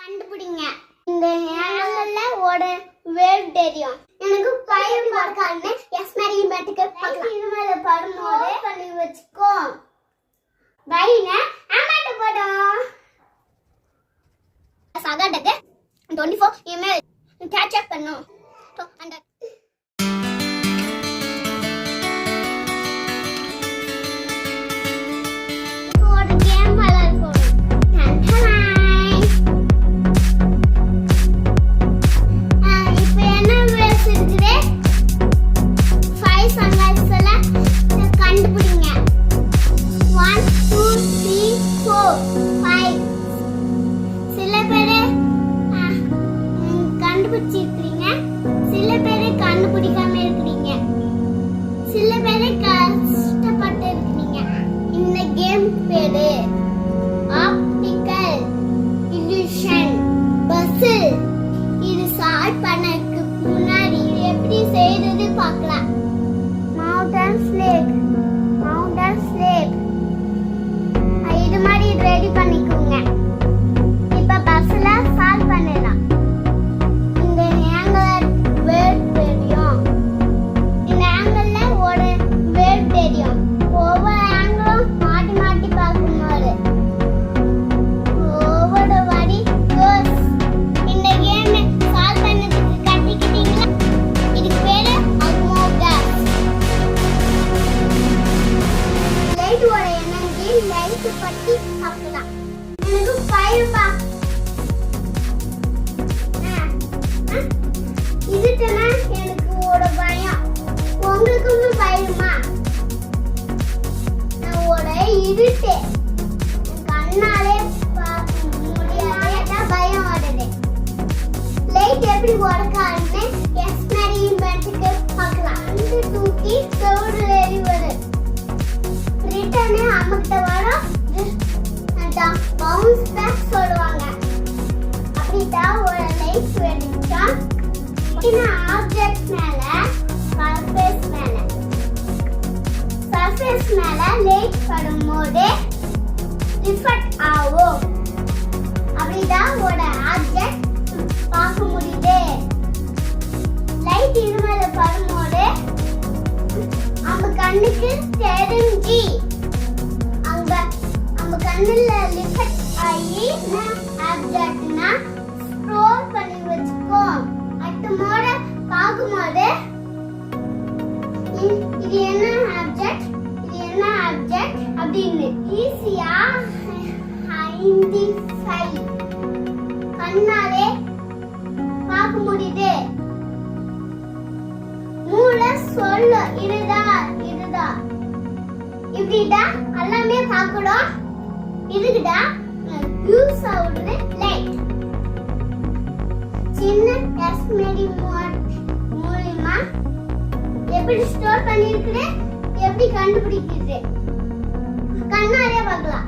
கண்டுபிடிங்க. இந்த ஆங்கிள்ல ஓட வேவ் தெரியும். எனக்கு பையன் பார்க்கான்னு எஸ் மேரிமெட்டுக்கு பார்க்கலாம். இது மேல படுமோது பண்ணி வச்சுக்கோ. பையன அம்மாட்ட போடும். சகாடக்கு 24 ml கேட்ச் அப் பண்ணும். तो अंदर சில பேர் கண்டுபிடிக்காம இருக்கீங்க, சில பேர் கஷ்டப்பட்டு இருக்கீங்க. இந்த கேம் பேரு ஆப்டிகல் இல்யூஷன் பசில். இது சால்வ் பண்ணக்கு முன்னாடி எப்படி செய்யறது பார்க்கலாம். மவுண்டன் ஸ்லேக் இது மாதிரி ரெடி பண்ணிக்கோங்க. இப்ப பஸ்ல சால்வ் பண்ணலாம். பத்தி பார்க்கலாம். எனக்கு பயமா இதுக்குன்னா எனக்கு ஒரு பயம். உங்களுக்கும் பயமா? நான் ஒரு இருட்டு கண்ணாலே பார்க்க முடியாத பயம் வருது. லைட் எப்படி ஒர்க் ஆகுதுன்னு எஸ் மேரிமெட்டுக்கு பார்க்கலாம். அந்த தூக்கி சவுடு ஏறி வருது. ரிட்டர்னு அம்மகிட்ட வரும். பவுன்ஸ் பேக் சொல்லுவாங்க. அப்படிதான் ஒரு லைட் வெடிச்சா இந்த ஆப்ஜெக்ட் மேல சர்ஃபேஸ் மேல லைட் படும்போது ரிஃப்ளெக்ட் ஆகும். அப்படிதான் ஒரு ஆப்ஜெக்ட் பார்க்க முடியுது. லைட் இது மேல படும்போது நம்ம கண்ணுக்கு தெரிஞ்சு கண்ணுல ரிஃப்ளெக்ட் ஆகி ஆப்ஜெக்ட்னா ஸ்க்ரோல் பண்ணி வச்சுக்கோ. அடுத்த மோட பார்க்கும்போது இது என்ன ஆப்ஜெக்ட் அப்படின்னு ஈஸியா ஐடென்டிஃபை கண்ணாலே பார்க்க முடியுது. மூளை சொல்லு இதுதான் இப்படிடா எல்லாமே பார்க்கணும். இதுக்குடா யூஸ் ஆகுது லைட். சின்ன எஸ் மேரிமெட் மூலமா எப்படி ஸ்டோர் பண்ணிருக்குது, எப்படி கண்டுபிடிக்குது கண்ணாலே பார்க்கலாம்.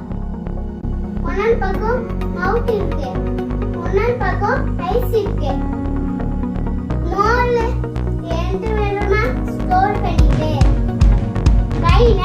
ஒன்னான் பக்கம் மவுத் இருக்கு, ஒன்னான் பக்கம் ஐஸ் இருக்கு. மோல் எந்த வேணுமா ஸ்டோர் பண்ணிட்டு கையில